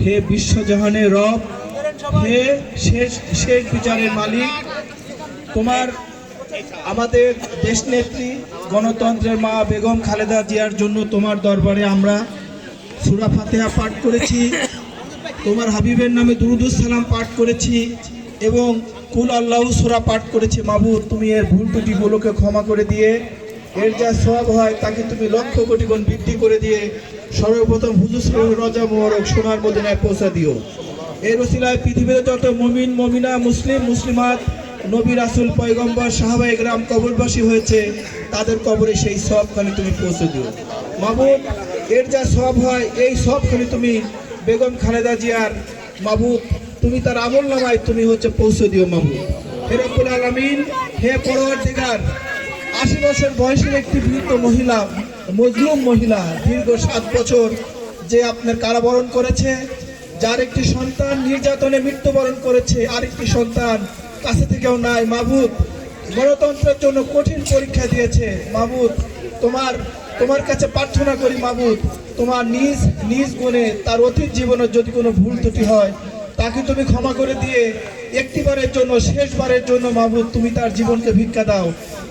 হে বিশ্বজাহানের রব, হে শেষ শেষ বিচারের মালিক, তোমার আমাদের দেশনেত্রী গণতন্ত্রের মা বেগম খালেদা জিয়ার জন্য তোমার দরবারে আমরা সূরা ফাতিহা পাঠ করেছি, তোমার হাবিবের নামে দুরূদুস সালাম পাঠ করেছি এবং কুল আল্লাহু সূরা পাঠ করেছি। মাবুদ, তুমি এর ভুল ত্রুটিগুলোকে ক্ষমা করে দিয়ে এর যা সওয়াব হয় তাকে তুমি লক্ষ কোটি গুণ বৃদ্ধি করে দিয়ে সর্বপ্রথম হুজুর রজা মোবারক সোনার মদিনায় পৌঁছে দিও। এর ওসিলায় পৃথিবীতে যত মুমিন মুমিনা মুসলিম মুসলিমাত নবী রাসূল পয়গম্বর সাহাবায়ে কেরাম কবরবাসী হয়েছে তাদের কবরে সেই সওয়াবখানি তুমি পৌঁছে দিও। মাবুদ, এর যা সওয়াব হয় এই সওয়াবখানি তুমি বেগম খালেদা জিয়ার মাবুদ তুমি তার আমলনামায় তুমি পৌঁছে দিও। মাবুদ হে রব্বুল আলামিন, হে পরওয়ারদিগার, ৮০ বছর বয়সের একটি বৃদ্ধ মহিলা, মজলুম মহিলা, দীর্ঘ ৭ বছর যে আপনার কারাবরণ করেছে, যার একটি সন্তান নির্যাতনে মৃত্যুবরণ করেছে, আরেকটি সন্তান কাছে থেকেও নাই। মাবুদ, গণতন্ত্রের জন্য কঠিন পরীক্ষা দিয়েছে। মাবুদ, তোমার কাছে প্রার্থনা করি মাবুদ, তোমার নিজ গুণে তার অতীত জীবনের যদি কোনো ভুল ত্রুটি হয় তাকে তুমি ক্ষমা করে দিয়ে একটিবারের জন্য শেষবারের জন্য মাবুদ তুমি তার জীবনকে ভিক্ষা দাও।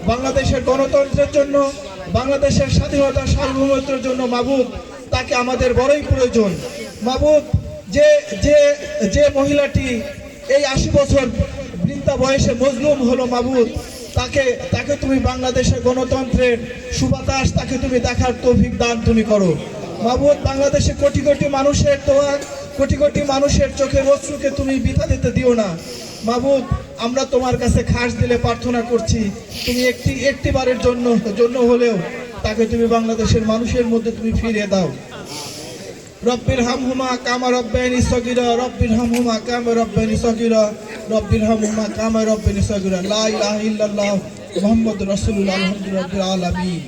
বাংলাদেশের গণতন্ত্রের জন্য, বাংলাদেশের স্বাধীনতা সার্বভৌমত্বের জন্য মাবুদ তাকে আমাদের বড়ই প্রয়োজন। মাবুদ, যে মহিলাটি এই ৮০ বছর বৃদ্ধা বয়সে মজলুম হলো মাবুদ, তাকে তুমি বাংলাদেশের গণতন্ত্রের সুবাতাস তাকে তুমি দেখার তৌফিক দান তুমি করো। মাবুদ, বাংলাদেশে কোটি কোটি মানুষের দোয়া, কোটি কোটি মানুষের চোখের অশ্রুকে তুমি বৃথা দিতে দিও না। মাবুদ, আমরা তোমার কাছে খাস দিলে প্রার্থনা করছি তুমি একটিবারের জন্য হলেও তাকে তুমি বাংলাদেশের মানুষের মধ্যে তুমি ফিরিয়ে দাও। রব্বির হামহুমা কামা রব্বায়ানি সগীরা, রব্বির হামহুমা কামা রব্বায়ানি সগীরা, রব্বির হামহুমা কামা রব্বায়ানি সগীরা। লা ইলাহা ইল্লাল্লাহ মুহাম্মাদুর রাসূলুল্লাহ আলহামদুলিল্লাহি রাব্বিল আলামিন।